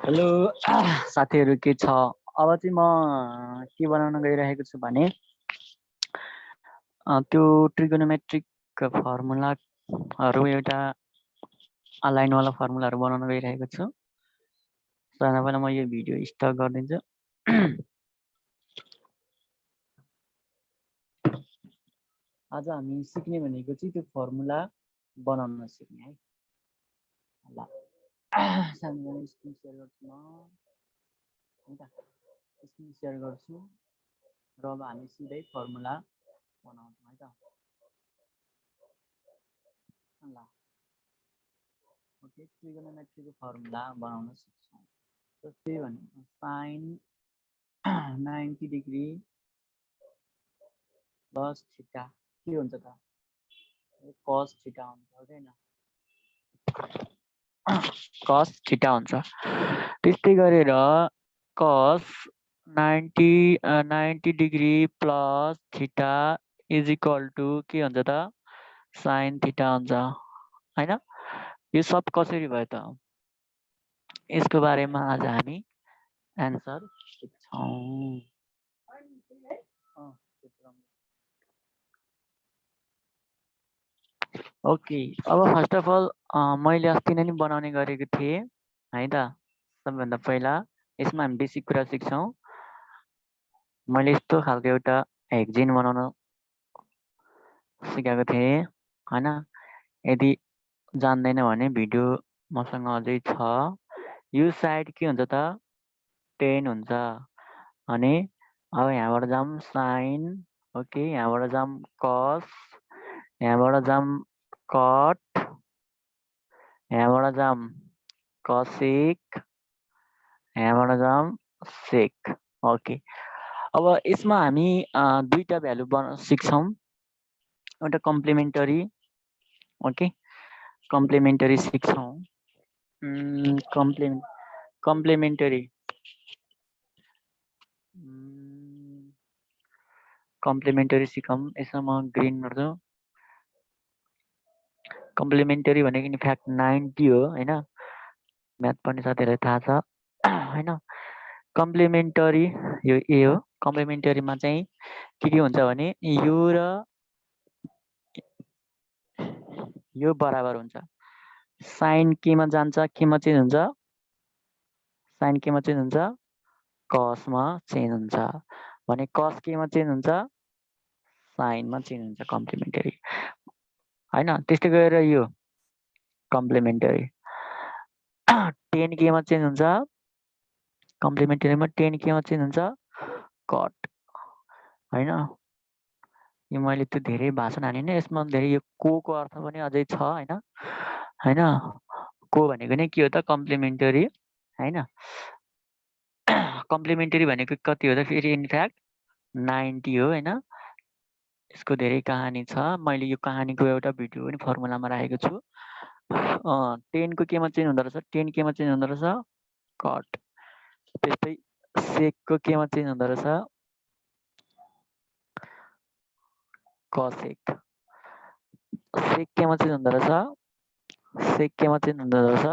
Hello साथीहरू के छ। अब चाहिँ म के बनाउन गइरहेको छु भने त्यो ट्रिगोनोमेट्रिक फर्मुलाहरू एउटा लाइनवाला फर्मुलाहरू बनाउन गइरहेको छु। सबैभन्दा पहिला म यो भिडियो स्टप गरिदिन्छु। आज हामी सिक्ने भनेको चाहिँ त्यो फर्मुला बनाउन सिक्ने है। ल सानो स्क्रिन सेयर गर्छु म है त। स्क्रिन सेयर गर्छु र अब हामी सिधै फर्मुला बनाउँछौँ है त। ल ओके, ट्रिगोनोमेट्रीको फर्मुला बनाउन सिक्छौँ। जस्तै भने साइन 90 डिग्री प्लस थीटा के हुन्छ त? कस थीटा हुन्छ होइन, कस थीटा हुन्छ। त्यस्तै गरेर cos 90 degree plus theta is equal to के हुन्छ त? साइन थीटा हुन्छ होइन। यो सब कसरी भयो त? यसको बारेमा आज हामी एन्सर सिक्छौँ। ओके, अब फर्स्ट अफ अल मैले अस्ति नै बनाउने गरेको थिएँ है त। सबभन्दा पहिला यसमा हामी बेसिक कुरा सिक्छौँ। मैले यस्तो खालको एउटा हेक्जिन बनाउन सिकाएको थिएँ होइन। यदि जान्दैन भने भिडियो मसँग अझै छ। यो साइड के हुन्छ त? 10 हुन्छ। अनि अब यहाँबाट जाऊँ साइन, ओके, यहाँबाट जाऊँ कस, यहाँबाट जाऊँ कट, यहाँबाट जाऊँ कसेक, यहाँबाट जाऊँ सेक। ओके, अब यसमा हामी दुईटा भ्यालु सिक्छौँ। एउटा कम्प्लिमेन्टरी, ओके, कम्प्लिमेन्टरी सिक्छौँ। Complementary complementary सिकौँ। यसमा म ग्रिन गर्छु। कम्प्लिमेन्टरी भनेको इनफ्याक्ट 90 हो होइन। म्याथ पढ्ने साथीहरूलाई थाहा छ होइन। कम्प्लिमेन्टरी यो ए हो। कम्प्लिमेन्टरीमा चाहिँ के हुन्छ भने यो र यो बराबर हुन्छ। साइन केमा जान्छ, केमा चेन्ज हुन्छ? साइन केमा चेन्ज हुन्छ? कसमा चेन्ज हुन्छ। भने कस केमा चेन्ज हुन्छ? साइनमा चेन्ज हुन्छ कम्प्लिमेन्टरी होइन। त्यस्तै गरेर यो कम्प्लिमेन्टरी 10 केमा चेन्ज हुन्छ? कम्प्लिमेन्टरीमा 10 केमा चेन्ज हुन्छ? कट होइन। यो मैले त्यो धेरै भाषण हानेन। यसमा धेरै यो को अर्थ पनि अझै छ होइन होइन। को भनेको नै के हो त? कम्प्लिमेन्टरी होइन। कम्प्लिमेन्टरी भनेको कति हो त फेरि? इनफ्याक्ट 90 हो होइन। यसको धेरै कहानी छ। मैले यो कहानीको एउटा भिडियो पनि फर्मुलामा राखेको छु। 10 को केमा चेन्ज हुँदो रहेछ? 10 केमा चेन्ज हुँदो रहेछ? कट। त्यस्तै सेकको केमा चेन्ज हुँदो रहेछ? कसेक। सेक केमा चेन्ज हुँदो रहेछ? सेक केमा चेन्ज हुँदो रहेछ?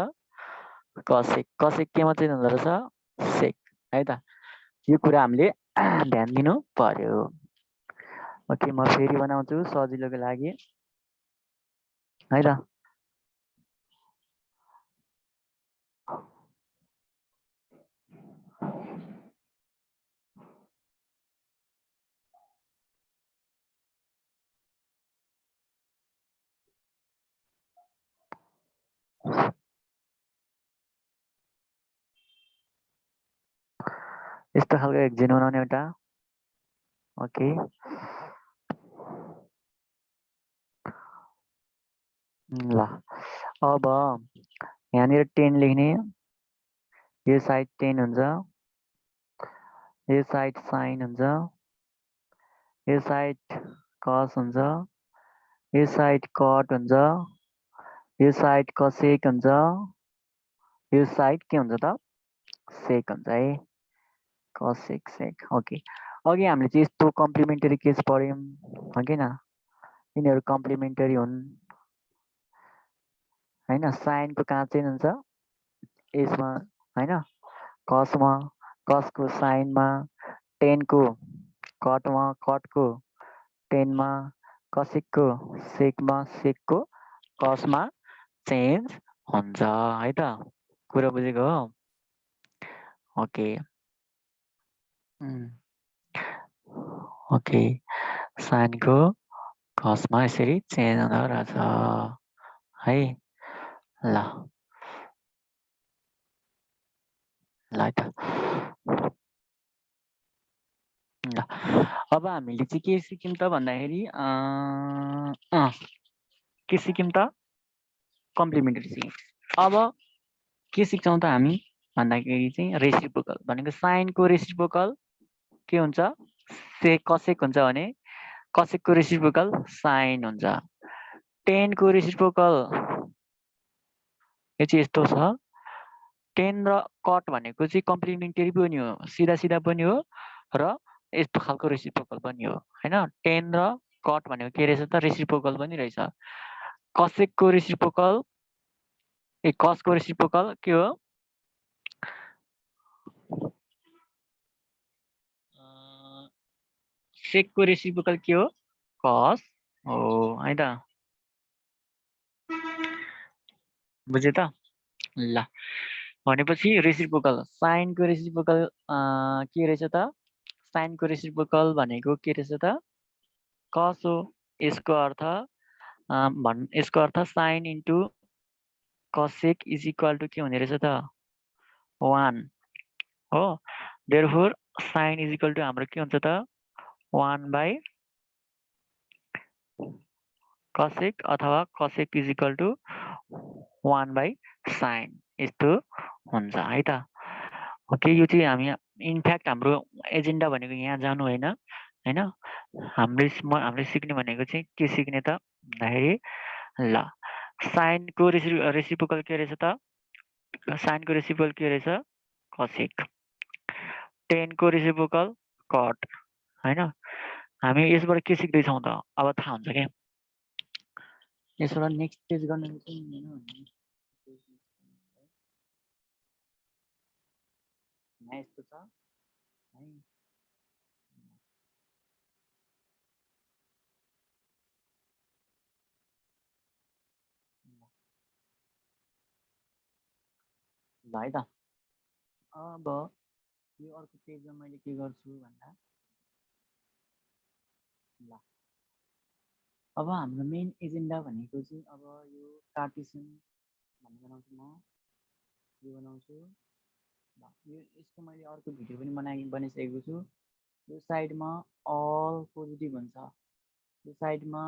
कसेक। कसेक केमा चेन्ज हुँदो रहेछ? सेक है त। यो कुरा हामीले ध्यान दिनु पर्यो। ओके, म फेरि बनाउँछु सजिलोको लागि है त। यस्तो खालको एक्जिन बनाउने एउटा। ओके, ल अब यहाँनिर 10 लेख्ने। यो साइड 10 हुन्छ, यो साइड साइन हुन्छ, यो साइड कस हुन्छ, यो साइड कट हुन्छ, यो साइड कसेक हुन्छ, यो साइड के हुन्छ त? सेक हुन्छ है। कसेक सेक। ओके, अघि हामीले चाहिँ यस्तो कम्प्लिमेन्टरी केस पढ्यौँ हो कि न। यिनीहरू कम्प्लिमेन्टरी हुन् होइन। साइनको कहाँ चेन्ज हुन्छ? यसमा होइन। कसमा कसको साइनमा, टेनको कटमा कटको टेनमा, कसेकको सेकमा सेकको कसमा चेन्ज हुन्छ है त। कुरा बुझेको हो? ओके। ओके, साइनको कसमा यसरी चेन्ज हुँदो रहेछ है। ल ल त ल अब हामीले चाहिँ के सिक्यौँ त भन्दाखेरि के सिक्यौँ त? कम्प्लिमेन्टरी सिक्यौँ। अब के सिक्छौँ त हामी भन्दाखेरि चाहिँ रेसिप्रोकल भनेको साइनको रेसिप्रोकल के हुन्छ? कसेक हुन्छ भने कसेकको रेसिप्रोकल साइन हुन्छ। टेनको रेसिप्रोकल यो चाहिँ यस्तो छ। टेन र कट भनेको चाहिँ कम्प्लिमेन्टरी पनि हो, सिधा सिधा पनि हो र यस्तो खालको रेसिप्रोकल पनि हो हैन। टेन र कट भनेको के रहेछ त? रेसिप्रोकल पनि रहेछ। कसेकको रेसिप्रोकल कसको रेसिप्रोकल के हो? सेकको रेसिप्रोकल के हो? कस हो है त। बुझ्यो त? ल भनेपछि रेसिप्रोकल साइनको रेसिप्रोकल के रहेछ त? साइनको रेसिप्रोकल भनेको के रहेछ त? कस हो। यसको अर्थ यसको अर्थ sine into cosec is equal to के हुने रहेछ त? 1 हो। Therefore sine is equal to हाम्रो के हुन्छ त? 1 / कसेक अथवा cosec is equal to 1 / sine यस्तो हुन्छ है त। ओके, यो चाहिँ हामी इनफ्याक्ट हाम्रो एजेन्डा भनेको यहाँ जानु होइन हैन। हामीले सिक्ने भनेको चाहिँ के सिक्ने त भन्दाखेरि ल साइनको रेसिप्रोकल के रहेछ त? साइनको रेसिप्रोकल के रहेछ? कसेक। टेनको रेसिप्रोकल कट हैन। हामी यसबाट के सिक्दैछौँ त? अब थाहा हुन्छ क्या। यसबाट नेक्स्ट पेज गर्न यस्तो छ है। ल है त। अब यो अर्को पेजमा मैले के गर्छु भन्दा ल अब हाम्रो मेन एजेन्डा भनेको चाहिँ अब यो कार्टेसियन भन्ने बनाउँछु म। यो बनाउँछु। ल यसको मैले अर्को भिडियो पनि बनाइसकेको छु। यो साइडमा अल पोजिटिभ हुन्छ, यो साइडमा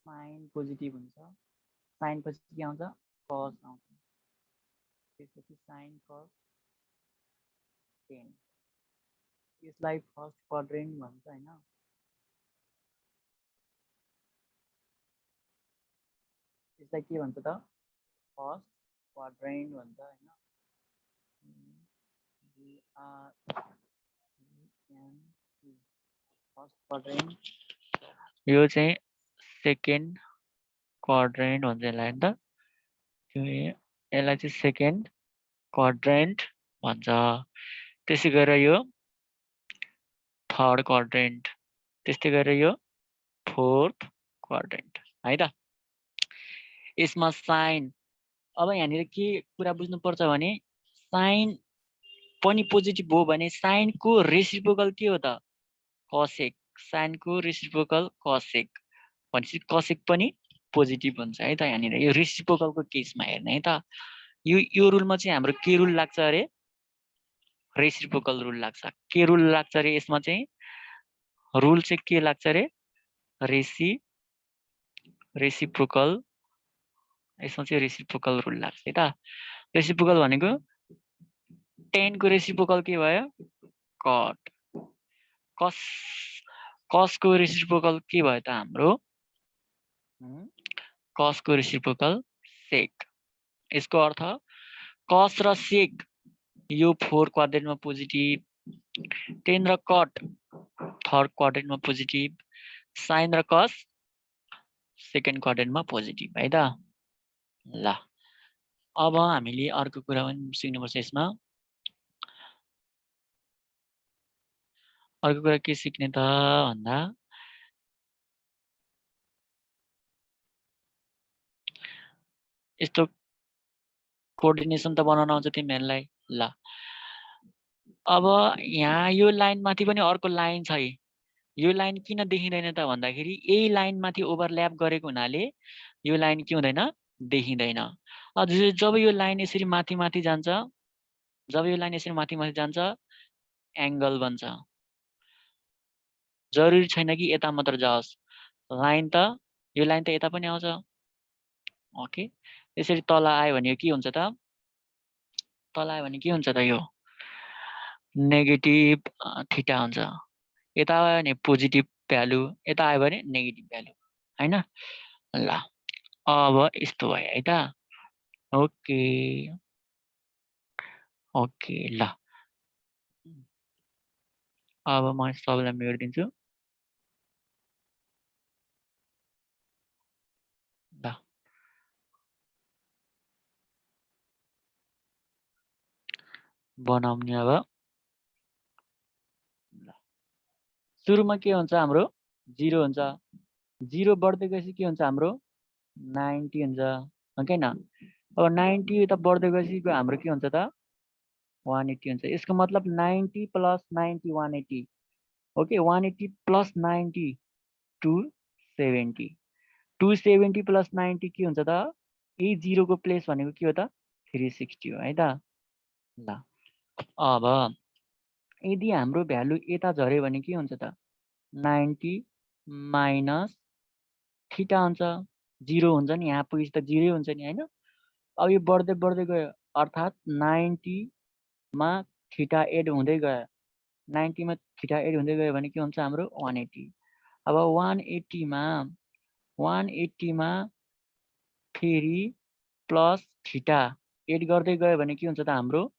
साइन पोजिटिभ हुन्छ। साइन पछि के आउँछ? कस आउँछ। त्यसपछि साइन कस 10। यसलाई फर्स्ट क्वाड्रेन्ट भन्छ हैन। यसलाई के भन्छ त? फर्स्ट क्वाड्रेन्ट भन्छ हैन। First quadrant. यो चाहिँ सेकेन्ड क्वाड्रेन्ट भन्छ यसलाई हैन त। यसलाई चाहिँ सेकेन्ड क्वाड्रेन्ट भन्छ। त्यसै गरेर यो थर्ड क्वाड्रेन्ट, त्यस्तै गरेर यो फोर्थ क्वाड्रेन्ट है त। यसमा साइन अब यहाँनिर के कुरा बुझ्नुपर्छ भने साइन पनि पोजिटिभ हो भने साइनको रेसिप्रोकल के हो त? कसेक। साइनको रेसिप्रोकल कसेक भनेपछि कसेक पनि पोजिटिभ हुन्छ है त। यहाँनिर यो रेसिप्रोकलको केसमा हेर्ने है त। यो रुलमा चाहिँ हाम्रो के रुल लाग्छ अरे? रेसिप्रोकल रुल लाग्छ। के रुल लाग्छ अरे यसमा चाहिँ? रुल चाहिँ के लाग्छ अरे? रेसिप्रोकल। यसमा चाहिँ रेसिप्रोकल रुल लाग्छ है त। रेसिप्रोकल भनेको 10 को रेसिप्रोकल के भयो? कट। कसको रेसिप्रोकल के भयो त हाम्रो? कसको रेसिप्रोकल सेक। यसको अर्थ कस र सेक यो 4 क्वाड्रेन्टमा पोजिटिभ, 10 र कट थर्ड क्वाड्रेन्टमा पोजिटिभ, साइन र कस सेकेन्ड क्वाड्रेन्टमा पोजिटिभ है त। ल अब हामीले अर्को कुरा पनि सिक्नुपर्छ यसमा। अर्को कुरा के सिक्ने त भन्दा यस्तो कोअर्डिनेसन त बनाउन आउँछ तिमीहरूलाई। ल अब यहाँ यो लाइन माथि पनि अर्को लाइन छ है। यो लाइन किन देखिँदैन त भन्दाखेरि यही लाइन माथि ओभरल्याप गरेको हुनाले यो लाइन के हुँदैन देखिँदैन। जब यो लाइन यसरी माथि माथि जान्छ, जब यो लाइन यसरी माथि माथि जान्छ एङ्गल बन्छ। जरुरी छैन कि यता मात्र जाओस्, लाइन त यो लाइन त यता पनि आउँछ। ओके, यसरी तल आयो भने के हुन्छ त, तल आयो भने के हुन्छ त, यो नेगेटिभ थीटा हुन्छ। यता आयो भने पोजिटिभ भ्यालु, यता आयो भने नेगेटिभ भ्यालु, हैन। ल अब यस्तो भयो है त। ओके ओके, ल अब म सबैलाई म्युट दिन्छु। ल बनाउने अब। सुरुमा के हुन्छ हाम्रो 0 हुन्छ, 0 बढ्दै गएपछि के हुन्छ हाम्रो 90 हुन्छ, हो कि हैन। अब 90 यता बढ्दै गएपछि हाम्रो के हुन्छ त 180 हुन्छ। यसको मतलब 90 प्लस 90 180, ओके। 180 प्लस 90 270, 270 प्लस 90 के हुन्छ त, यही 0 को प्लेस भनेको के हो त 360 हो है त। ल अब यदि हाम्रो भ्यालु यता झऱ्यो भने के हुन्छ त 90 माइनस थीटा हुन्छ, 0 हुन्छ नि, यहाँ पुगेपछि त 0 हुन्छ नि हैन। अब यो बढ्दै बढ्दै गयो अर्थात् 90 मा थीटा एड हुँदै गयो, 90 मा थीटा एड हुँदै गयो भने के हुन्छ हाम्रो 180। अब 180 मा फेरि प्लस थीटा एड गर्दै गयो भने के हुन्छ त हाम्रो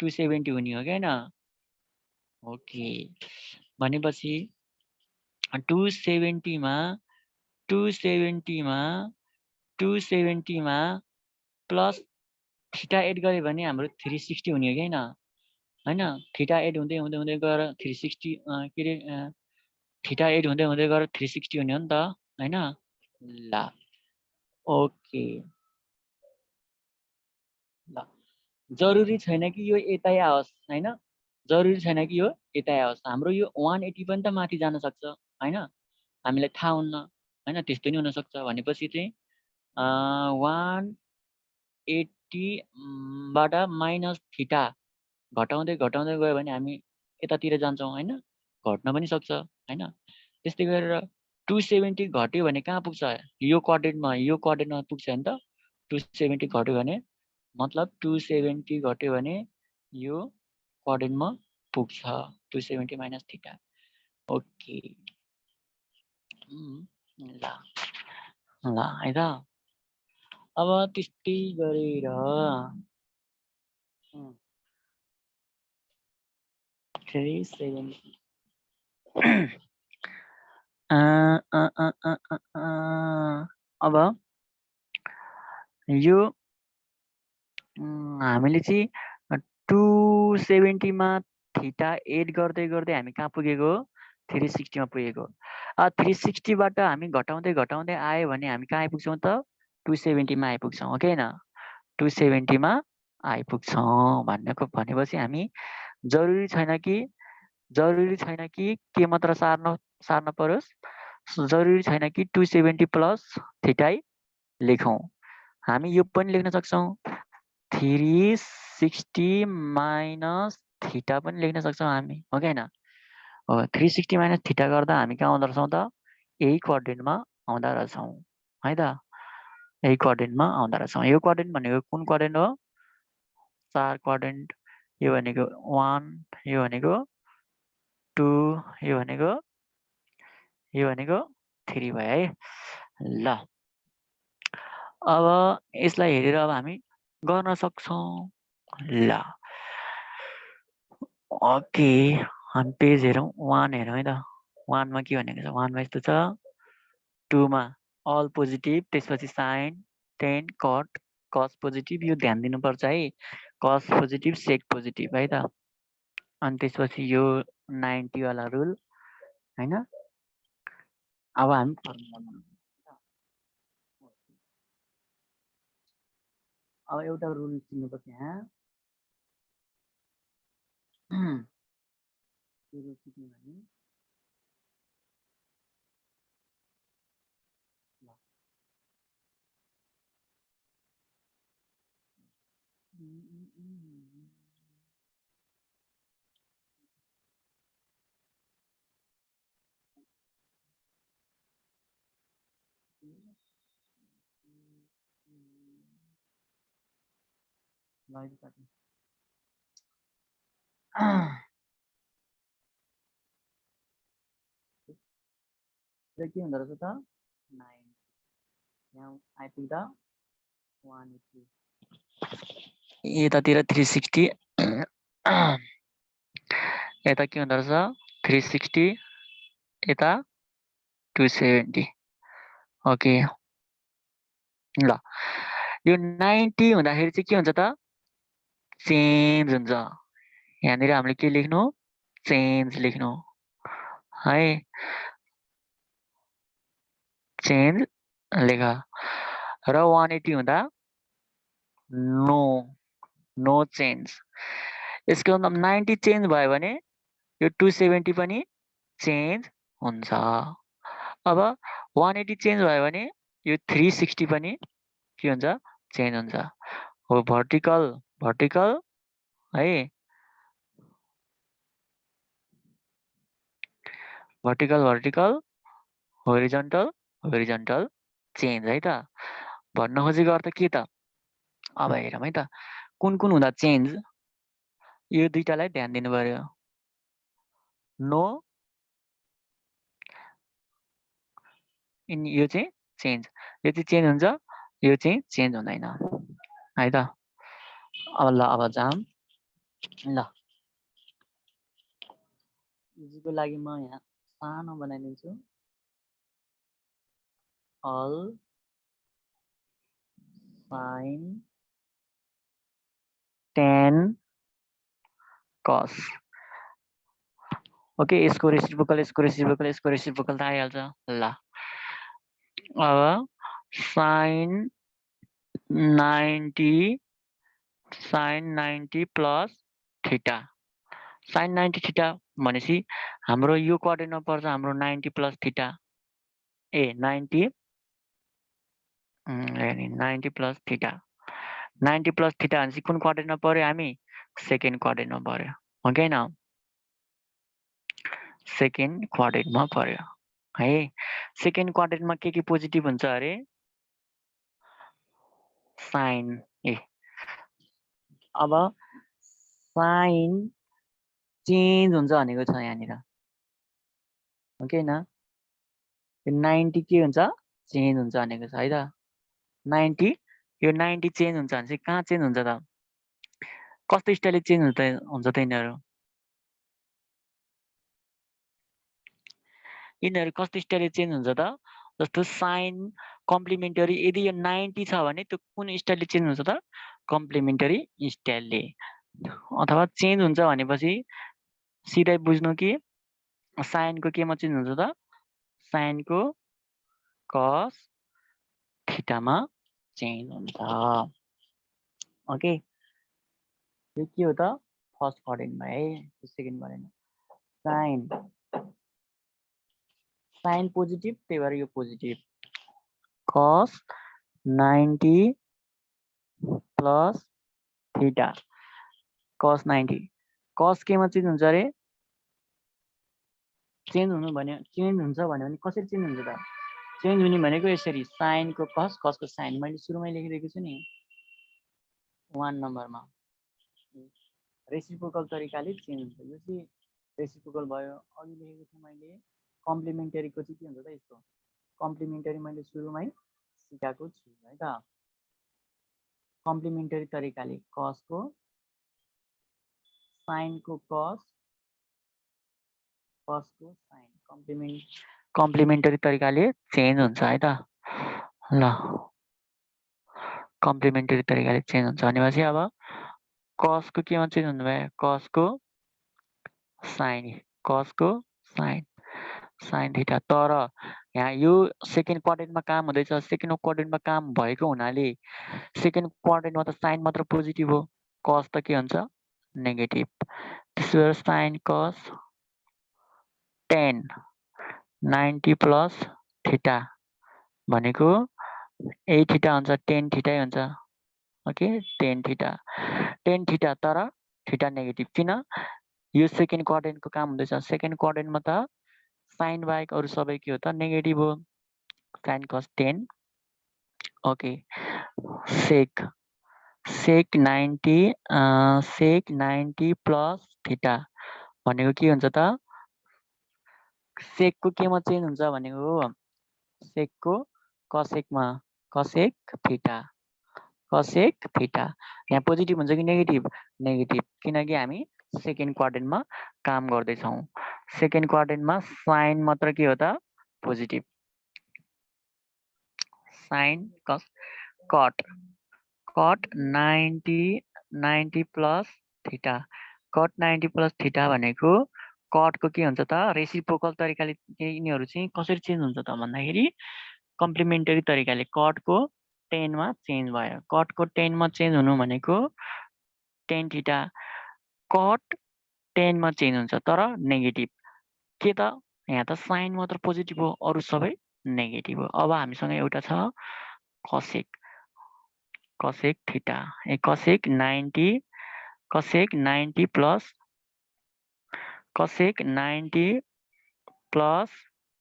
270 हुने हो कि हैन। ओके, भनेपछि 270 मा 270 मा प्लस थीटा एड गर्यो भने हाम्रो 360 हुने हो कि हैन, हैन। थीटा एड हुँदै हुँदै हुँदै गएर 360 के रे थीटा एड हुँदै हुँदै गएर 360 हुने हो नि त हैन। ल ओके, ल जरुरी छैन कि यो यतै आओस् हैन, जरुरी छैन कि यो यतै आओस्। हाम्रो यो 180 पनि त माथि जान सक्छ हैन, हामीलाई थाहा हुन्न हैन, त्यस्तो नि हुन सक्छ। भनेपछि चाहिँ 180 बाट माइनस थीटा घटाउँदै घटाउँदै गयो भने हामी यतातिर जान्छौँ हैन, घट्न पनि सक्छ हैन। त्यस्तै गरेर 270 घट्यो भने कहाँ पुग्छ, यो क्वाड्रेन्टमा पुग्छ नि त। 270 घट्यो भने मतलब 270 घट्यो भने यो क्वाड्रेन्टमा पुग्छ, 270 माइनस थीटा। ओके, ल ल है त। अब त्यस्तै गरेर 370 अब यो हामीले चाहिँ 270 मा थीटा एड गर्दै गर्दै हामी कहाँ पुगेको, 360 मा पुगेको। 360 बाट हामी घटाउँदै घटाउँदै आयो भने हामी कहाँ आइपुग्छौँ त 270 मा आइपुग्छौँ, हो कि हैन। 270 मा आइपुग्छौँ भनेपछि हामी जरुरी छैन कि के मात्र सार्न परोस्, जरुरी छैन कि 270 प्लस थीटा लेखौँ। हामी यो पनि लेख्न सक्छौँ 360 माइनस थीटा पनि लेख्न सक्छौँ हामी, हो कि हैन। 360 माइनस थीटा गर्दा हामी कहाँ आउँदो रहेछौँ त यही क्वाड्रेन्टमा आउँदा रहेछौँ है त, यही क्वाड्रेन्टमा आउँदा रहेछौँ। यो क्वाड्रेन्ट भनेको कुन क्वाड्रेन्ट हो, 4 क्वाड्रेन्ट। यो भनेको 1, यो भनेको 2, यो भनेको 3 भयो है। ल अब यसलाई हेरेर अब हामी गर्न सक्छौँ। ल ओके, हामी पेज हेरौँ, 1 हेरौँ है त। 1 मा के भनेको छ, 1 मा यस्तो छ, 2 मा अल पोजिटिभ, त्यसपछि साइन, टेन, कट, कस पोजिटिभ, यो ध्यान दिनुपर्छ है, कस पोजिटिभ सेक पोजिटिभ है त। अनि त्यसपछि यो 90 वाला रुल हैन। अब हामी फर्मुला बनाउँछौँ। अब एउटा रुल चिन्नुपर्छ यहाँ। के रुल सिक्ने भने के हुँदो रहेछ त 9 यहाँ आइपुग्दा 180 यतातिर 360 यता के हुँदो रहेछ 360 यता 270 ओके ल यो 90 हुँदाखेरि चाहिँ के हुन्छ त चेन्ज हुन्छ। यहाँनिर हामीले के लेख्नु चेन्ज लेख्नु है चेन्ज लेख र 180 हुँदा नो नो चेन्ज। यसको मतलब 90 चेन्ज भयो भने यो 270 पनि चेन्ज हुन्छ। अब 180 चेन्ज भयो भने यो 360 पनि के हुन्छ चेन्ज हुन्छ। हो भर्टिकल भर्टिकल है vertical vertical horizontal horizontal change है त। भन्न खोजेको अर्थ के त अब हेरौँ है त कुन कुन हुँदा चेन्ज यो दुईटालाई ध्यान दिनु पर्यो। नो यो चाहिँ चेन्ज यो चाहिँ चेन्ज हुन्छ यो चाहिँ चेन्ज हुँदैन है त। अब ल अब जाम ल इजीको लागि म यहाँ सानो बनाइदिन्छु all sine tan cos okay यसको रेसिप्रोकल यसको रेसिप्रोकल यसको रेसिप्रोकल त आइहाल्छ। ल अब sine 90 plus theta sine 90 theta भनेपछि हाम्रो यो क्वाड्रेन्टमा पर्छ हाम्रो 90 प्लस थीटा ए 90 प्लस थीटा 90 प्लस थीटा भनेपछि कुन क्वाड्रेन्टमा पर्यो हामी सेकेन्ड क्वाड्रेन्टमा पर्यो हो कि हैन सेकेन्ड क्वाड्रेन्टमा पर्यो है। सेकेन्ड क्वाड्रेन्टमा के पोजिटिभ हुन्छ अरे साइन ए अब साइन चेन्ज हुन्छ भनेको छ यहाँनिर हो कि हैन 90 के हुन्छ चेन्ज हुन्छ भनेको छ है त 90 यो 90 चेन्ज हुन्छ भने चाहिँ कहाँ चेन्ज हुन्छ त कस्तो स्टाइलले चेन्ज हुन्छ त यिनीहरू कस्तो स्टाइलले चेन्ज हुन्छ त जस्तो साइन कम्प्लिमेन्टरी यदि यो 90 छ भने त्यो कुन स्टाइलले चेन्ज हुन्छ त कम्प्लिमेन्टरी स्टाइलले अथवा चेन्ज हुन्छ भनेपछि सिधै बुझ्नु कि साइनको केमा चेन्ज हुन्छ त साइनको कस थीटामा चेन्ज हुन्छ ओके यो के हो त फर्स्ट क्वाड्रेन्टमा है सेकेन्ड क्वाड्रेन्टमा साइन साइन पोजिटिभ त्यही भएर यो पोजिटिभ कस 90 प्लस थीटा कस 90 कस केमा चेन्ज हुन्छ अरे चेन्ज हुन्छ भने कसरी चेन्ज हुन्छ त चेन्ज हुने भनेको यसरी साइनको कस कसको साइन मैले सुरुमै लेखिदिएको छु नि 1 नम्बरमा रेसिप्रोकल तरिकाले चेन्ज हुन्छ यो चाहिँ रेसिप्रोकल भयो। अघि लेखेको थिएँ मैले कम्प्लिमेन्टरीको चाहिँ के हुन्छ त यस्तो कम्प्लिमेन्टरी मैले सुरुमै सिकाएको छु है त कम्प्लिमेन्टरी तरिकाले कसको साइनको कसको साइन कम्प्लिमेन्टरी तरिकाले चेन्ज हुन्छ है त ल कम्प्लिमेन्टरी तरिकाले चेन्ज हुन्छ भनेपछि अब कसको केमा चेन्ज हुनु भयो कसको साइन कसको साइन थीटा। तर यहाँ यो सेकेन्ड क्वाड्रेन्टमा काम हुँदैछ, सेकेन्ड क्वाड्रेन्टमा काम भएको हुनाले सेकेन्ड क्वाड्रेन्टमा त साइन मात्र पोजिटिभ हो, कस त के हुन्छ नेगेटिभ। त्यसो भएर साइन कस 10 90 प्लस थीटा भनेको 8 थीटा हुन्छ, 10 थीटै हुन्छ। ओके 10 थीटा तर थीटा नेगेटिभ। किन? यो सेकेन्ड क्वाड्रेन्टको काम हुँदैछ, सेकेन्ड क्वाड्रेन्टमा त साइन बाहेक अरू सबै के हो त नेगेटिभ हो। Sign cos 10। ओके सेक 90 प्लस थीटा भनेको के हुन्छ त? सेकको केमा चेन्ज हुन्छ भनेको सेकको कसेकमा, कसेक थीटा। यहाँ पोजिटिभ हुन्छ कि नेगेटिभ? नेगेटिभ, किनकि हामी सेकेन्ड क्वाड्रेन्टमा काम गर्दैछौँ। सेकेन्ड क्वाड्रेन्टमा साइन मात्र के हो त पोजिटिभ। साइन कस cut 90 plus theta. Cut 90 plus theta भनेको कटको के हुन्छ त रेसिप्रोकल तरिकाले यिनीहरू चाहिँ कसरी चेन्ज हुन्छ त भन्दाखेरि कम्प्लिमेन्टरी तरिकाले कटको 10 मा चेन्ज भयो। कटको 10 मा चेन्ज हुनु भनेको 10 थीटा। कट 10 मा चेन्ज हुन्छ तर नेगेटिभ। के त यहाँ त साइन मात्र पोजिटिभ हो, अरू सबै नेगेटिभ हो। अब हामीसँग एउटा छ cosec theta. Cosec 90 plus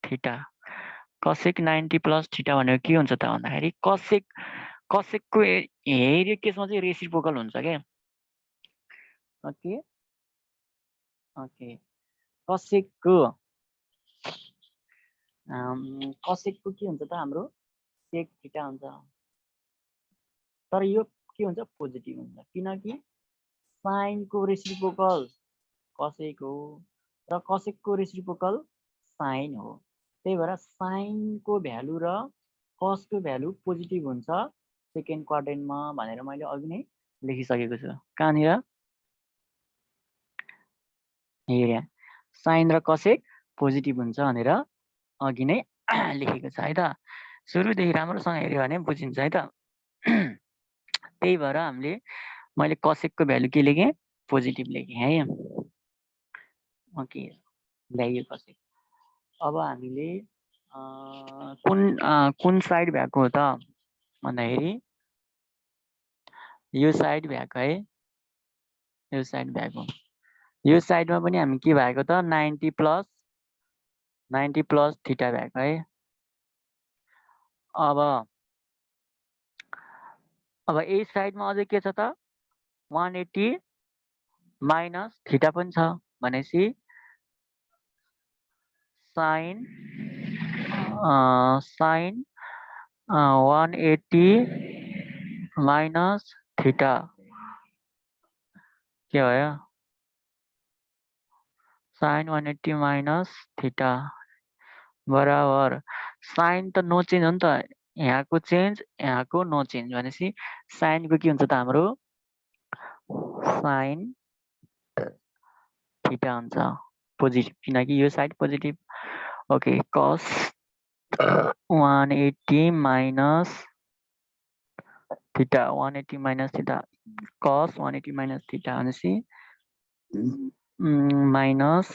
theta. Cosec 90 plus theta भनेको के हुन्छ त भन्दाखेरि कसेकको हेऱ्यो केसमा चाहिँ रेसिप्रोकल हुन्छ क्या। ओके कसेकको के हुन्छ त हाम्रो सेक थीटा हुन्छ। तर यो के हुन्छ पोजिटिभ हुन्छ, किनकि साइनको रेसिप्रोकल कसेक हो र कसेकको रेसिप्रोकल साइन हो। त्यही भएर साइनको भ्यालु र कसको भ्यालु पोजिटिभ हुन्छ सेकेन्ड क्वाड्रेन्टमा भनेर मैले अघि नै लेखिसकेको छु। कहाँनिर हेरे साइन र कसेक पोजिटिभ हुन्छ भनेर अघि नै लेखेको छ है त। सुरुदेखि राम्रोसँग हेऱ्यो भने बुझिन्छ है त। त्यही भएर मैले कसेकको भ्यालु के लेखेँ पोजिटिभ लेखेँ है। ओके ल्याइयो कसेक। अब हामीले कुन साइड भएको हो त भन्दाखेरि यो साइड भएको है, यो साइड भएको। यो साइडमा पनि हामी के भएको त 90 प्लस थीटा भएको है। अब यही साइडमा अझै के छ त 180 माइनस थीटा पनि छ भनेपछि साइन 180 माइनस थीटा के भयो? साइन 180 माइनस थीटा बराबर साइन त नो चेन्ज हो नि त, यहाँको चेन्ज यहाँको नो चेन्ज भनेपछि साइनको के हुन्छ त हाम्रो साइन थीटा हुन्छ पोजिटिभ, किनकि यो साइड पोजिटिभ। ओके कस 180 माइनस थीटा, 180 माइनस थीटा, कस 180 माइनस थीटा भनेपछि माइनस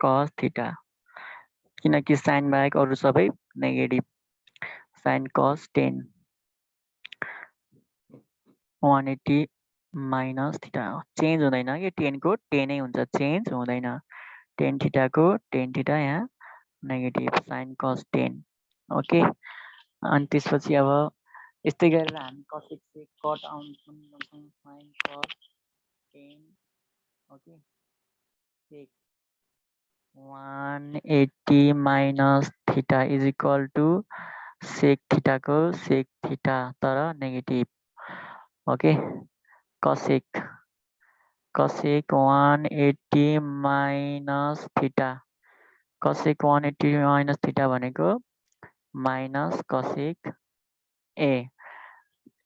कस थीटा, किनकि साइन बाहेक अरू सबै negative. Sine cos 10 180 minus theta change हुँदैन कि 10 को 10 नै हुन्छ, चेन्ज हुँदैन। 10 थीटाको 10 थीटा यहाँ नेगेटिभ साइन कस 10। ओके अनि त्यसपछि अब यस्तै गरेर हामी कसेक से कट आउँछौँ sine cos 10। Okay sec 180 minus theta is equal to sec थीटाको सेक थीटा तर negative. Okay cosec 180 minus theta, cosec 180 minus theta भनेको माइनस कसेक ए।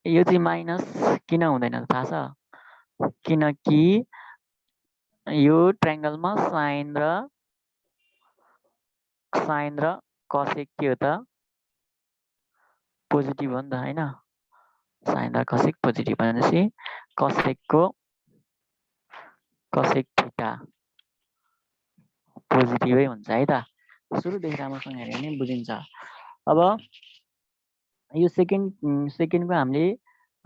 यो चाहिँ माइनस किन हुँदैन थाहा छ? किनकि यो ट्रायङ्गलमा साइन र साइन र कसेक के हो त पोजिटिभ हो नि त हैन साइन र कसेक पोजिटिभ भनेपछि कसेक थीटा पोजिटिभै हुन्छ है त सुरुदेखि राम्रोसँग हेऱ्यो भने बुझिन्छ अब यो सेकेन्डको हामीले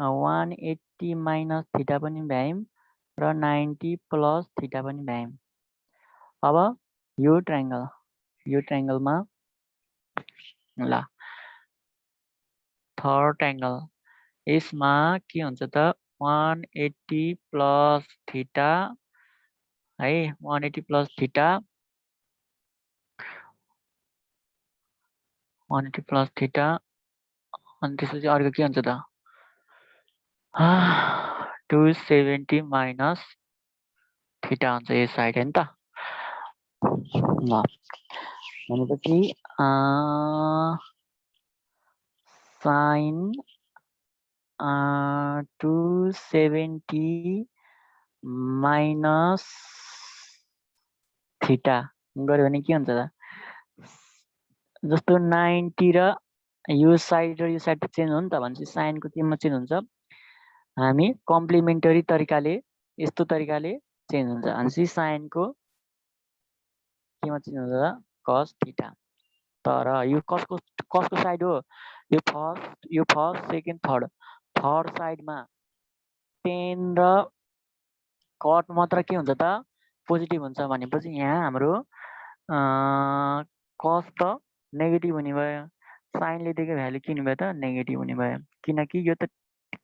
180 माइनस थीटा पनि भ्यायौँ र 90 प्लस थीटा पनि भ्यायौँ अब यो ट्रायङ्गलमा ल थर्ड एङ्गल यसमा के हुन्छ त 180 प्लस थीटा है 180 प्लस थीटा 180 प्लस थीटा अनि त्यसपछि अर्को के हुन्छ त 270 माइनस थीटा हुन्छ यो साइड हैन त ल भनेपछि साइन 270 माइनस थीटा गऱ्यो भने के हुन्छ त जस्तो 90 र यो साइड र यो साइड चेन्ज हो नि त भनेपछि साइनको केमा चेन्ज हुन्छ हामी कम्प्लिमेन्टरी तरिकाले यस्तो तरिकाले चेन्ज हुन्छ भनेपछि साइनको केमा चेन्ज हुन्छ त कस थीटा तर यो कसको साइड हो यो फर्स्ट सेकेन्ड थर्ड साइडमा टेन र कट मात्र के हुन्छ त पोजिटिभ हुन्छ भनेपछि यहाँ हाम्रो कस त नेगेटिभ हुने भयो साइनले दिएको भ्यालु के हुने भयो त नेगेटिभ हुने भयो किनकि यो त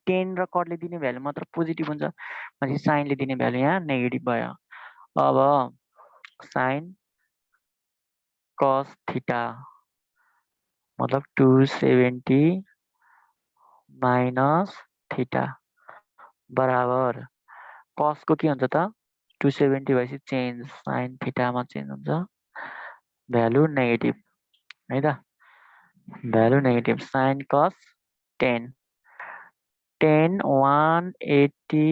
टेन र कटले दिने भ्यालु मात्र पोजिटिभ हुन्छ भनेपछि साइनले दिने भ्यालु यहाँ नेगेटिभ भयो अब साइन कस थीटा मतलब 270 माइनस थीटा बराबर कसको के हुन्छ त 270 भएपछि चेन्ज साइन थीटामा चेन्ज हुन्छ भ्यालु नेगेटिभ है त value negative sine cos 10 180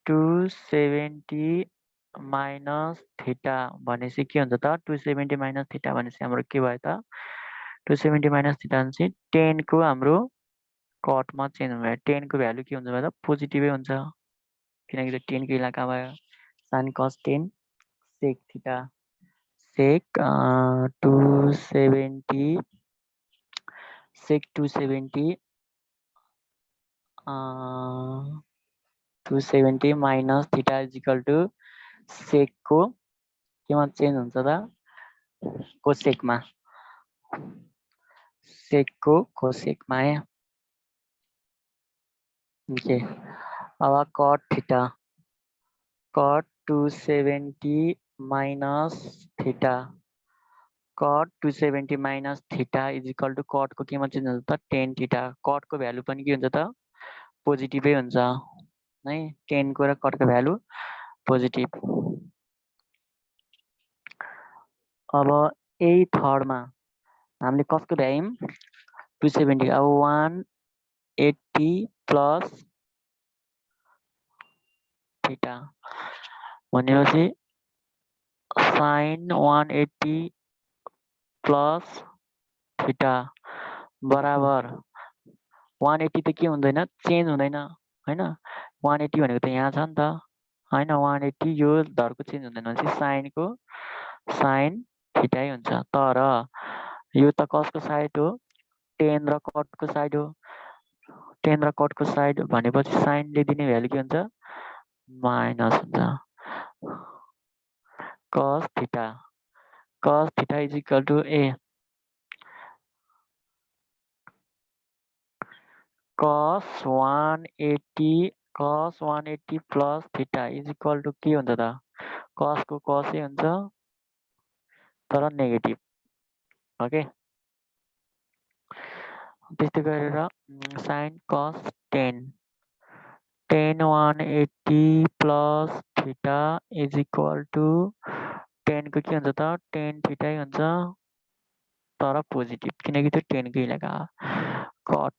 270 minus theta भनेपछि के हुन्छ त 270 माइनस थीटा भनेपछि हाम्रो के भयो त 270 माइनस थीटा भनेपछि 10 को हाम्रो कटमा चेन्ज भयो 10 को भ्यालु के हुन्छ त पोजिटिभै हुन्छ किनकि त्यो 10 को इलाका भयो sine cos 10 sec theta sec 270 sec 270 minus theta is equal to सेकको केमा चेन्ज हुन्छ त कोसेकमा सेकको कोसेकमा है ओके अब cot theta cot 270 minus theta cot 270 minus theta is equal to कटको केमा चेन्ज हुन्छ त 10 थीटा कटको भ्यालु पनि के हुन्छ त पोजिटिभै हुन्छ है 10 को र कटको भ्यालु पोजिटिभ अब यही थर्डमा हामीले कसको भ्यायौँ 270 अब 180 प्लस थीटा भनेपछि साइन 180 प्लस थीटा बराबर 180 त के हुँदैन चेन्ज हुँदैन हैन 180 भनेको त यहाँ छ नि त हैन 180 यो धरको चेन्ज हुँदैन भनेपछि साइनको साइन थीटा हुन्छ तर यो त कसको साइड हो 10 र कटको साइड हो 10 र कटको साइड भनेपछि साइनले दिने भ्यालु के हुन्छ माइनस हुन्छ cos theta is equal to a cos 180 plus theta is equal to के हुन्छ त cos को cos हुन्छ तर नेगेटिभ ओके त्यस्तै गरेर sin cos 10 180 plus theta is equal to 10 को के हुन्छ त 10 थीटा हुन्छ तर पोजिटिभ किनकि त्यो 10 को इलाका cot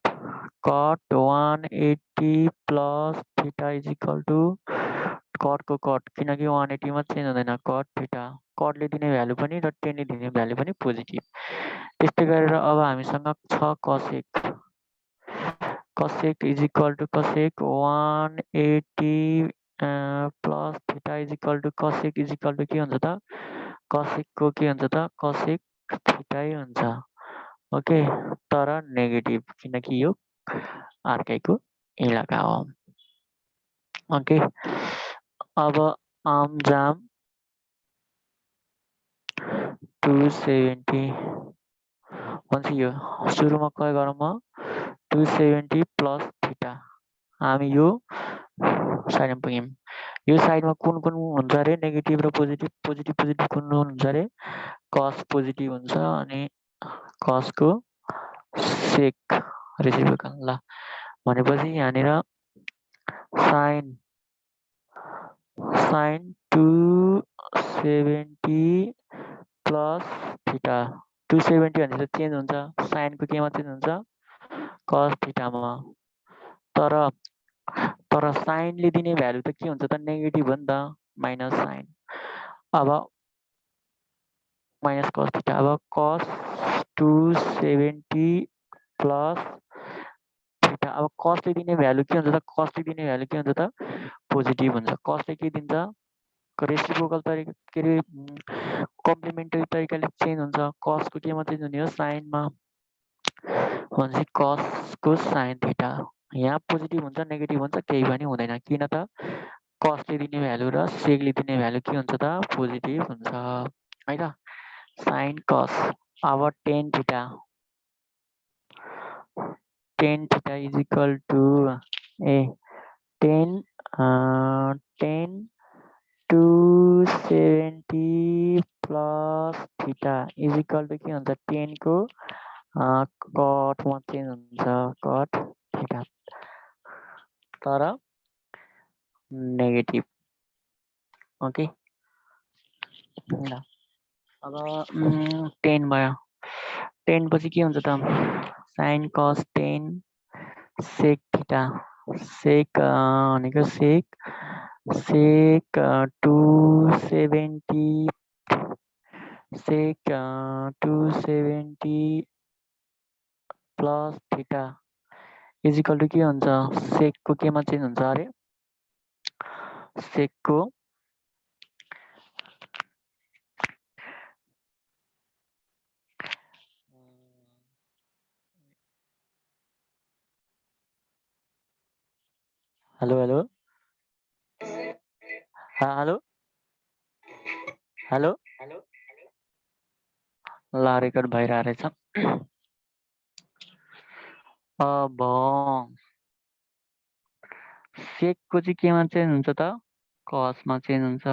180 plus theta is equal to कटको कट किनकि 180 मा चेन्ज हुँदैन कट थीटा कटले दिने भ्यालु पनि र टेनले दिने भ्यालु पनि पोजिटिभ त्यस्तै गरेर अब हामीसँग छ cosec is equal to cosec 180 plus theta is equal to cosec is equal to के हुन्छ त कसेकको के हुन्छ त कसेक थीटै हुन्छ ओके तर नेगेटिभ किनकि यो अर्कैको इलाका हो ओके अब आम जाम 270 भन्छ यो सुरुमा के गरौँ म 270 प्लस थीटा हामी यो साइडमा पुग्यौँ यो साइडमा कुन कुन हुन्छ अरे नेगेटिभ र पोजिटिभ पोजिटिभ कुन हुन्छ अरे कस पोजिटिभ हुन्छ अनि कसको सेक रेसिप्रोकल ल भनेपछि यहाँनिर साइन 270 प्लस थीटा 270 भनेर चेन्ज हुन्छ साइनको केमा चेन्ज हुन्छ कस थीटामा तर साइनले दिने भ्यालु त के हुन्छ त नेगेटिभ हो नि त माइनस साइन अब माइनस कस थीटा अब कस 270 प्लस थीटा अब कसले दिने भ्यालु के हुन्छ त कसले दिने भ्यालु के हुन्छ त पोजिटिभ हुन्छ कसले के दिन्छ रेसिप्रोकल तरिका के अरे कम्प्लिमेन्टरी तरिकाले चेन्ज हुन्छ कसको केमा चेन्ज हुने हो साइनमा भनेपछि कसको साइन थीटा यहाँ पोजिटिभ हुन्छ नेगेटिभ हुन्छ केही पनि हुँदैन किन त कसले दिने भ्यालु र सेकले दिने भ्यालु के हुन्छ त पोजिटिभ हुन्छ है त साइन कस अब tan theta is equal to ए 10 270 plus theta is equal to के हुन्छ 10 को कटमा चेन्ज हुन्छ कट थीटा तर नेगेटिभ ओके ल अब 10 भयो 10 पछि के हुन्छ त sine cos 10 sec theta sec भनेको sec 270 sec 270 plus theta is equal to के हुन्छ सेकको केमा चेन्ज हुन्छ अरे सेकको हेलो हेलो हेलो हेलो ल रेकर्ड भइरहेछ अब सेकको चाहिँ केमा चेन्ज हुन्छ त कसमा चेन्ज हुन्छ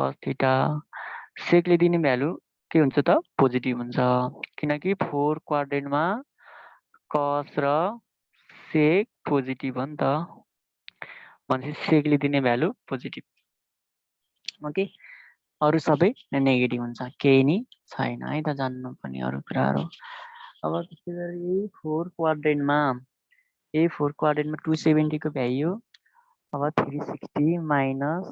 कस थीटा सेकले दिने भ्यालु के हुन्छ त पोजिटिभ हुन्छ किनकि 4 क्वाड्रेन्टमा कस र सेक पोजिटिभ हो नि त भनेपछि सेकले दिने भ्यालु पोजिटिभ ओके अरू सबै नेगेटिभ हुन्छ केही नि छैन है त जान्नुपर्ने अरू कुराहरू अब त्यसै गरी फोर क्वाड्रेन्टमा 270 को भ्याल्यु अब 360 माइनस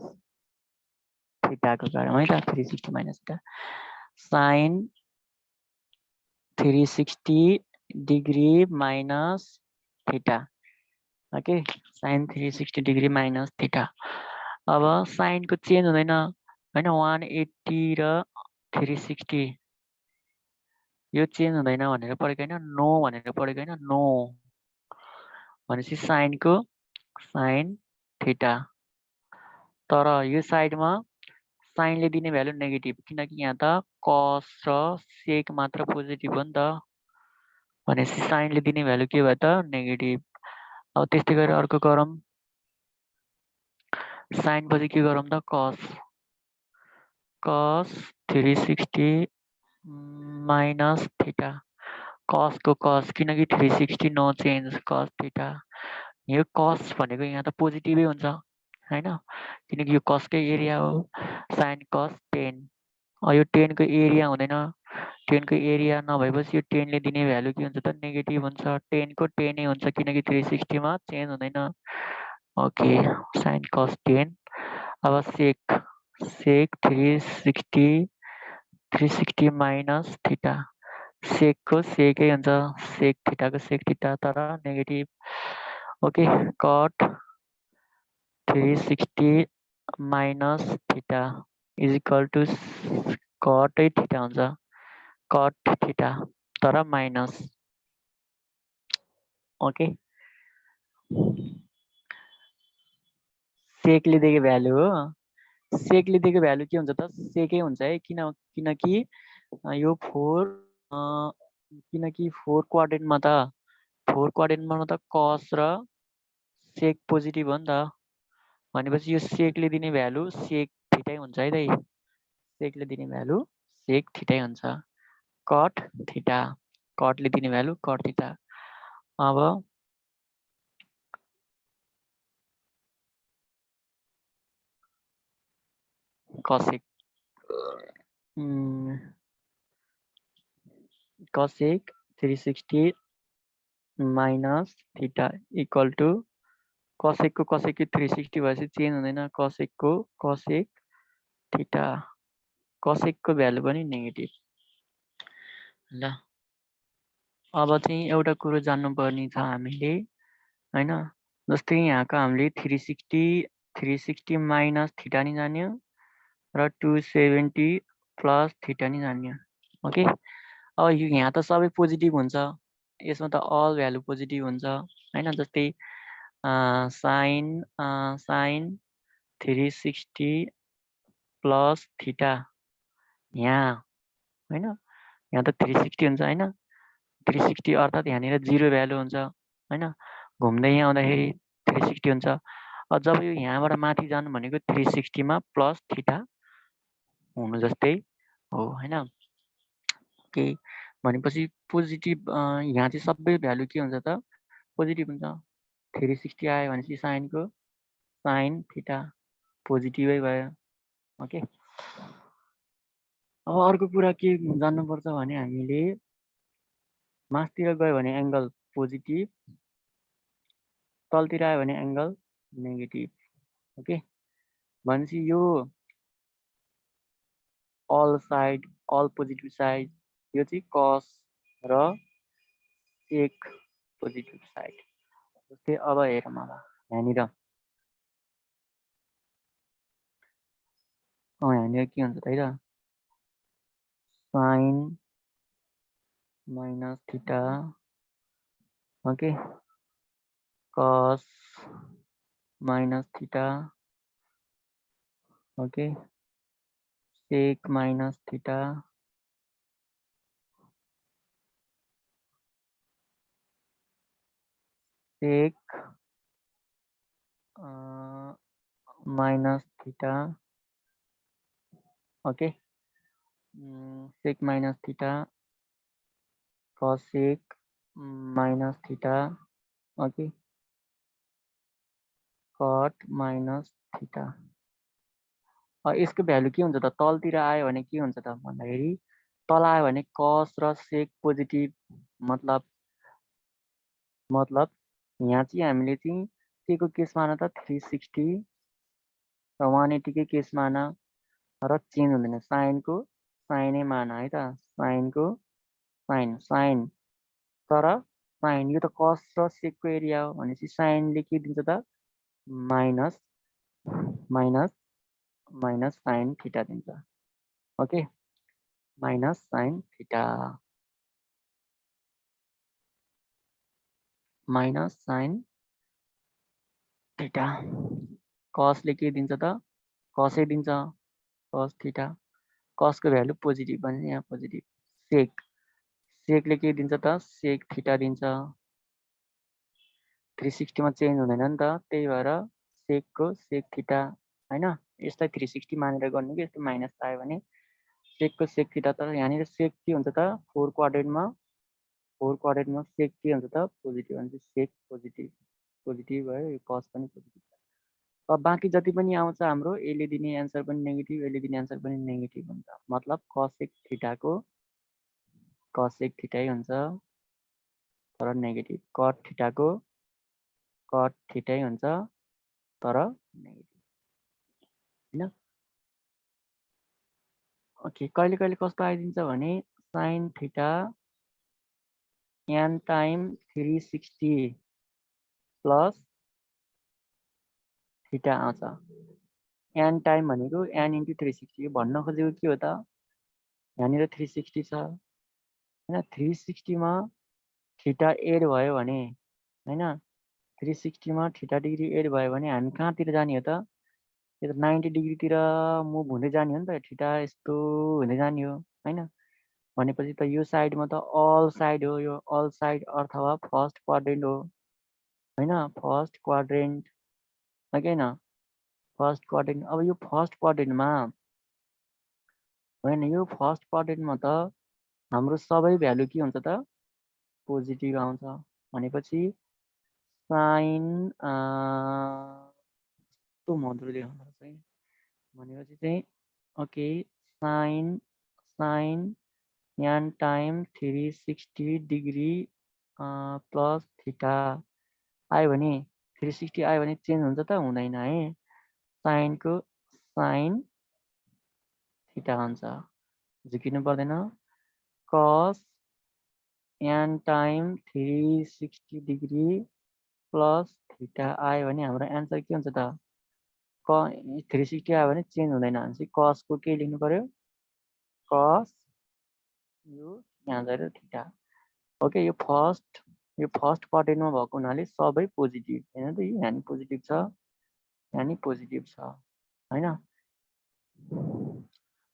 थीटाको गरौँ है त 360 minus theta sine 360 degree minus theta okay sine 360 degree minus theta अब साइनको चेन्ज हुँदैन हैन 180 र 360 यो चेन्ज हुँदैन भनेर पढेको हैन नो भनेर पढेको हैन नो भनेपछि साइनको साइन थीटा तर यो साइडमा साइनले दिने भ्यालु नेगेटिभ किनकि यहाँ त कस र सेक मात्र पोजिटिभ हो नि त भनेपछि साइनले दिने भ्यालु के भयो त नेगेटिभ अब त्यस्तै गरेर अर्को गरौँ साइन पछि के गरौँ त कस 360 माइनस थीटा कसको कस किनकि 360 नो चेन्ज कस थीटा यो कस भनेको यहाँ त पोजिटिभै हुन्छ हैन किनकि यो कसकै एरिया हो साइन कस 10 यो 10 को एरिया हुँदैन 10 को एरिया नभएपछि यो 10 ले दिने भ्यालु के हुन्छ त नेगेटिभ हुन्छ 10 को 10 नै हुन्छ किनकि 360 मा चेन्ज हुँदैन ओके sin cos 10 अब sec 360 minus theta sec को sec हुन्छ sec theta को sec theta तर negative okay cot 360 minus theta is equal to cot theta हुन्छ cot theta तर माइनस ओके सेकले दिएको भ्यालु हो सेकले दिएको भ्यालु के हुन्छ त सेकै हुन्छ है किनकि यो 4 किनकि 4 क्वाड्रेन्टमा त cos र सेक पोजिटिभ हो नि त भनेपछि यो सेकले दिने भ्यालु सेक थीटै हुन्छ है दाइ सेकले दिने भ्यालु सेक थीटै हुन्छ cot थीटा cotले दिने भ्यालु cot थीटा अब cosec cosec 360 minus theta equal to cosec को 360 भएपछि चेन्ज हुँदैन cosec को cosec थीटा cosec को भ्यालु पनि नेगेटिभ ल अब चाहिँ एउटा कुरो जान्नुपर्ने छ हामीले हैन जस्तै यहाँको हामीले 360 माइनस थीटा नि जान्यो र 270 प्लस थीटा नि जान्यो ओके अब यहाँ त सबै पोजिटिभ हुन्छ यसमा त अल भ्यालु पोजिटिभ हुन्छ हैन जस्तै sin 360 प्लस थीटा यहाँ हैन यहाँ त 360 हुन्छ हैन 360 अर्थात् यहाँनिर 0 भ्यालु हुन्छ हैन घुम्दै आउँदाखेरि 360 हुन्छ जब यो यहाँबाट माथि जानु भनेको 360 मा प्लस थीटा हुनु जस्तै हो हैन ओके भनेपछि पोजिटिभ यहाँ चाहिँ सबै भ्यालु के हुन्छ त पोजिटिभ हुन्छ 360 आयो भनेपछि साइनको साइन थीटा पोजिटिभै भयो ओके अब अर्को कुरा के जान्नुपर्छ भने हामीले मासतिर गयो भने एंगल पोजिटिभ तलतिर आयो भने एंगल नेगेटिभ ओके भनेपछि यो all side all positive side यो चाहिँ cos र sec पोजिटिभ साइड जस्तै अब हेरौँ अब यहाँनिर यहाँनिर के हुन्छ त है त sin minus theta okay cos minus theta okay sec minus theta sec minus theta okay sec minus theta cosec minus theta okay cot minus theta यसको भ्यालु के हुन्छ त तलतिर आयो भने के हुन्छ त भन्दाखेरि तल आयो भने cos र sec पोजिटिभ मतलब यहाँ चाहिँ हामीले चाहिँ के को केस मान त 360 र 180 के केस मान र चेन्ज हुँदैन साइनको साइनै मान है त साइनको साइन तर साइन यो त cos र sec को एरिया हो भनेपछि साइनले के दिन्छ त माइनस साइन थीटा दिन्छ okay minus sine theta minus sine theta cosले के दिन्छ त cosै दिन्छ cos थीटा cos को भ्यालु पोजिटिभ भने यहाँ पोजिटिभ सेकले के दिन्छ त सेक थीटा दिन्छ 360 मा चेन्ज हुँदैन नि त त्यही भएर सेकको सेक थीटा हैन यसलाई 360 मानेर गर्ने कि यस्तो माइनस आयो भने सेकको सेक थीटा तर यहाँनिर सेक के हुन्छ त 4 क्वाड्रेन्टमा सेक के हुन्छ त पोजिटिभ हुन्छ सेक पोजिटिभ भयो यो cos पनि पोजिटिभ अब बाँकी जति पनि आउँछ हाम्रो यसले दिने एन्सर पनि नेगेटिभ यसले दिने एन्सर पनि नेगेटिभ हुन्छ मतलब cosec थीटै हुन्छ तर नेगेटिभ cot थीटाको cot थीटै हुन्छ तर नेगेटिभ हैन। ओके, कहिले कहिले कस्तो आइदिन्छ भने sin theta n time 360 plus theta आउँछ। n टाइम भनेको n इन्टु 360 भन्न खोजेको के हो त, यहाँनिर 360 छ हैन, 360 मा थीटा एड भयो भने हैन, 360 मा थीटा डिग्री एड भयो भने हामी कहाँतिर जाने हो त, यो त 90 डिग्रीतिर मुभ हुँदै जाने हो नि त, थीटा यस्तो हुँदै जाने हो हैन। भनेपछि त यो साइडमा त अल साइड हो, यो अल साइड अथवा फर्स्ट क्वाड्रेन्ट हो हैन, फर्स्ट क्वाड्रेन्ट हो कि हैन, फर्स्ट क्वाड्रेन्ट। अब यो फर्स्ट क्वाड्रेन्टमा होइन, यो फर्स्ट क्वाड्रेन्टमा त हाम्रो सबै भ्यालु के हुन्छ त, पोजिटिभ आउँछ। भनेपछि साइन कस्तो मधुर देखाउँदो रहेछ है, भनेपछि चाहिँ okay, sine sine n time 360 degree plus theta आयो भने 360 आयो भने चेन्ज हुन्छ त, हुँदैन है, साइनको साइन थीटा हुन्छ, झुकिनु पर्दैन। कस n time 360 degree plus theta आयो भने हाम्रो एन्सर के हुन्छ त, 360 आयो भने चेन्ज हुँदैन भनेपछि कसको के लेख्नु पर्यो, कस यो यहाँ गएर थीटा। ओके, यो फर्स्ट क्वाड्रेन्टमा भएको हुनाले सबै पोजिटिभ हैन त, यहाँ नि पोजिटिभ छ, यहाँ नि पोजिटिभ छ हैन।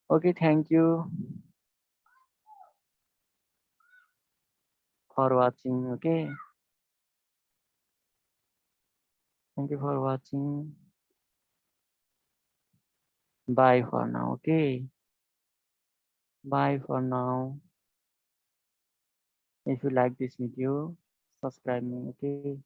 Okay, thank you for watching. Okay, thank you for watching, bye for now. Okay, bye for now. If you like this video, subscribe me. Okay.